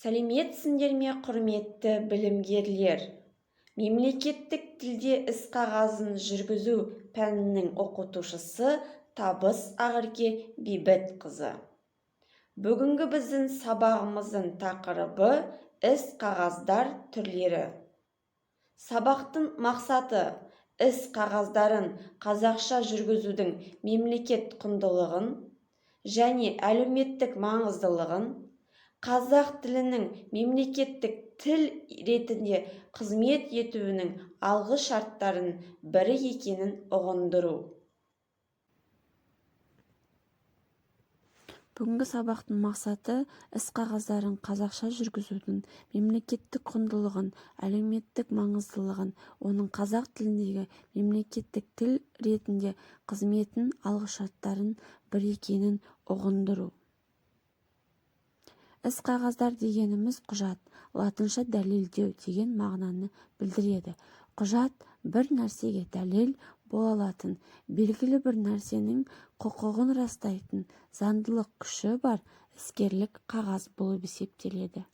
Сәлеметсіңдер ме, құрметті білімгерлер? Мемлекеттік тілде іс-қағазын жүргізу пәнінің оқытушысы Табыс Ақерке Бейбітқызы. Бүгінгі біздің сабағымыздың тақырыбы іс-қағаздар түрлері. Сабақтың мақсаты іс-қағаздарын қазақша жүргізудің мемлекет құндылығын және әлеуметтік маңыздылығын, қазақ тілінің мемлекеттік тіл ретінде қызмет етуінің алғы шарттарын бірі екенін ұғындыру. Бүгінгі сабақтың мақсаты іс-қағаздарын қазақша жүргізудің мемлекеттік құндылығын, әлеуметтік маңыздылығын, оның қазақ тіліндегі мемлекеттік тіл ретінде қызметін алғы шарттарын бір екенін ұғындыру. Іс-қағаздар дегеніміз құжат, латынша дәлелдеу деген мағынаны білдіреді. Құжат бір нәрсеге дәлел бола алатын, белгілі бір нәрсенің құқығын растайтын, заңдылық күші бар іскерлік қағаз болып есептеледі.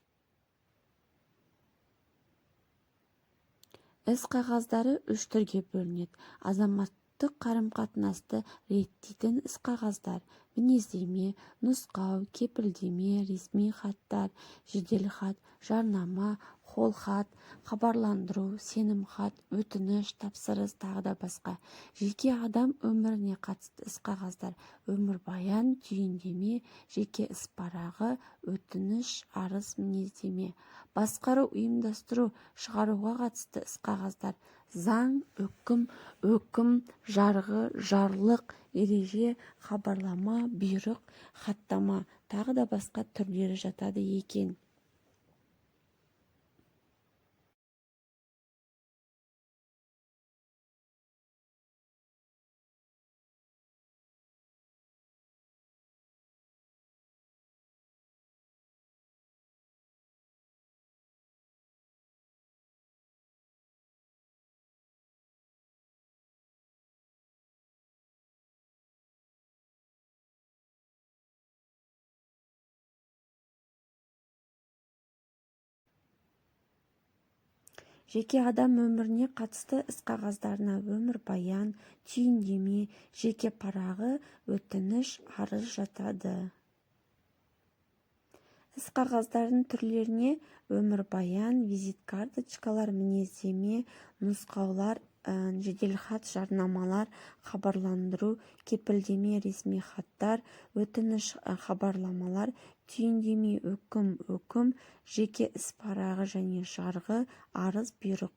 Іс-қағаздары үш түрге бөлінеді. Азаматтық қарым-қатынасты реттейтін іс-қағаздар: мінездеме, нұсқау, кепілдеме, ресми хаттар, жеделхат, жарнама, қолхат, хабарландыру, сенімхат, өтініш, тапсырыс, тағы да басқа. Жеке адам өміріне қатысты іс-қағаздар: өмірбаян, түйіндеме, жеке іс парағы, өтініш, арыз, мінездеме. Басқару, ұйымдастыру, шығаруға қатысты іс-қағаздар: заң, өкім, жарғы, жарлық, ереже, хабарлама, бұйрық, хаттама, тағы да басқа түрлері жатады екен. Жеке адам өміріне қатысты іс-қағаздарына өмірбаян, түйіндеме, жеке парағы, өтініш, арыз жатады. Іс-қағаздардың түрлеріне өмірбаян, визит карточкалар, мінездеме, нұсқаулар, жеделхат, жарнамалар, хабарландыру, кепілдеме, ресми хаттар, өтініш, хабарламалар, түйіндеме, өкім, жеке іс парағы және жарғы, арыз, бұйрық.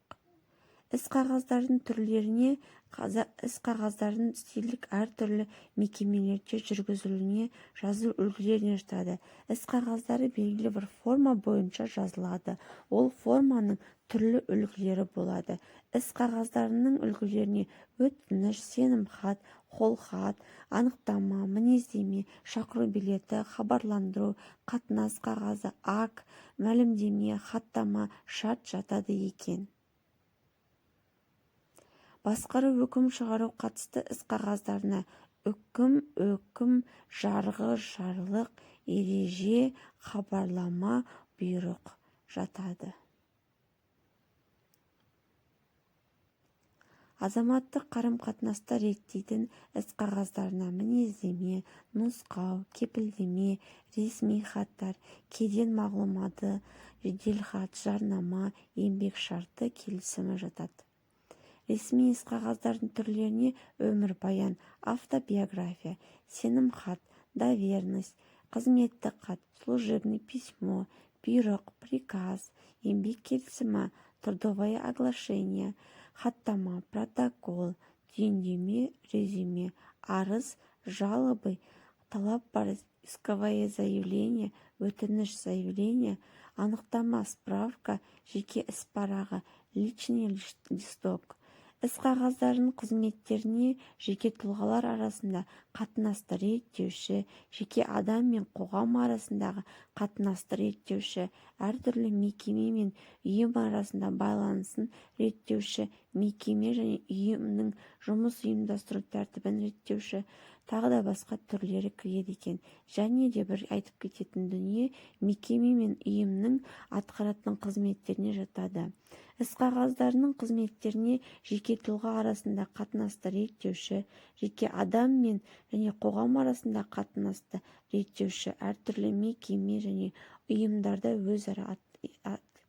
Іс-қағаздардың түрлеріне іс-қағаздардың стильдік әртүрлі мекемелерде жүргізілуіне жазу үлгілеріне жатады. Іс-қағаздары белгілі бір форма бойынша жазылады. Ол форманың түрлі үлгілері болады. Іс-қағаздарының үлгілеріне өтініш, сенімхат, қолхат, анықтама, мінездеме, шақыру билеті, хабарландыру, қатынас қағазы, акт, мәлімдеме, хаттама, шарт жатады екен. Басқару, өкім шығару қатысты іс-қағаздарына өкім, жарғы, жарлық, ереже, хабарлама, бұйрық жатады. Азаматтық қарым-қатынасты реттейтін іс-қағаздарына мінездеме, нұсқау, кепілдеме, ресми хаттар, кеден мағлұматы, жеделхат, жарнама, еңбек шарты, келісімі жатады. Ресми іс-қағаздардың түрлеріне өмірбаян, автобиография, сенімхат, доверенность, қызметтік хат, служебный письмо, бұйрық, приказ, еңбек келісімі, трудовое оглашение, хаттама, протокол, түйіндеме, резюме, арыз, жалобы, талап бар, исковое заявление, өтініш, заявление, анықтама, справка, жеке іс парағы, личный листок. Іс-қағаздардың қызметтеріне жеке тұлғалар арасында қатынасты реттеуші, жеке адам мен қоғам арасындағы қатынасты реттеуші, әртүрлі мекеме мен ұйым арасында байланысын реттеуші, мекеме және ұйымның жұмыс ұйымдастыру тәртібін реттеуші, тағы да басқа түрлері кіреді екен. Және де бір айтып кететін дүние мекеме мен ұйымның атқаратын қызметтеріне жатады. Іс-қағаздарының қызметтеріне жеке тұлға арасында қатынасты реттеуші, жеке адам мен және қоғам арасында қатынасты реттеуші, әртүрлі мекеме және ұйымдарда өзара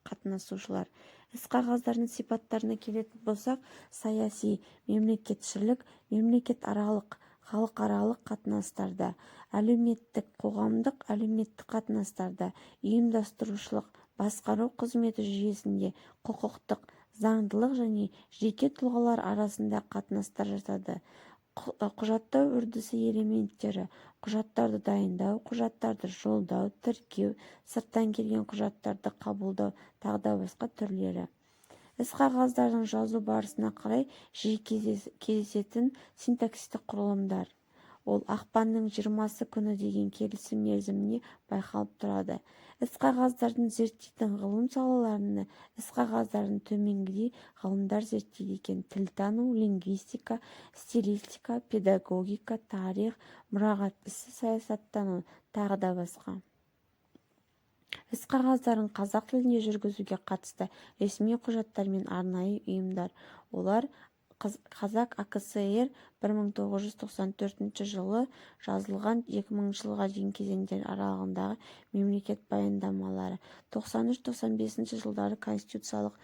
қатынасушылар. Іс-қағаздардың сипаттарына келетін болсақ, саяси, мемлекетшілік, мемлекетаралық, халықаралық қатынастарда, әлеуметтік, қоғамдық әлеуметтік қатынастарда, ұйымдастырушылық, басқару қызметі жүйесінде, құқықтық, заңдылық және жеке тұлғалар арасында қатынастар жатады. Құжаттау үрдісі элементтері: құжаттарды дайындау, құжаттарды жолдау, тіркеу, сырттан келген құжаттарды қабылдау, тағы да басқа түрлері. Іс-қағаздардың жазу барысына қарай жиі кездесетін синтаксистік құрылымдар. Ол ақпанның 20-сы күні деген келісім мерзіміне байқалып тұрады. Іс-қағаздардың зерттейтін ғылым салаларына іс-қағаздардың төменгідей ғылымдар зерттейді екен: тілтану, лингвистика, стилистика, педагогика, тарих, мұрағат ісі, саясаттану, тағы да басқа. Іс-қағаздарын қазақ тілінде жүргізуге қатысты ресми құжаттар мен арнайы ұйымдар. Олар Қазақ АКСР 1994 жылы жазылған 2000 жылға дейін кезеңдер аралығындағы мемлекет баяндамалары, 93-95 жылдары конституциялық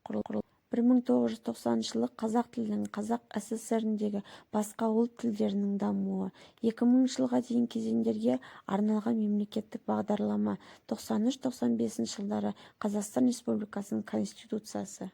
құрылым, 1990 жылы қазақ тілінің Қазақ ССР-індегі басқа ұлт тілдерінің дамуы, 2000 жылға дейін кезеңдерге арналған мемлекеттік бағдарлама, 93-95 жылдары Қазақстан Республикасының Конституциясы.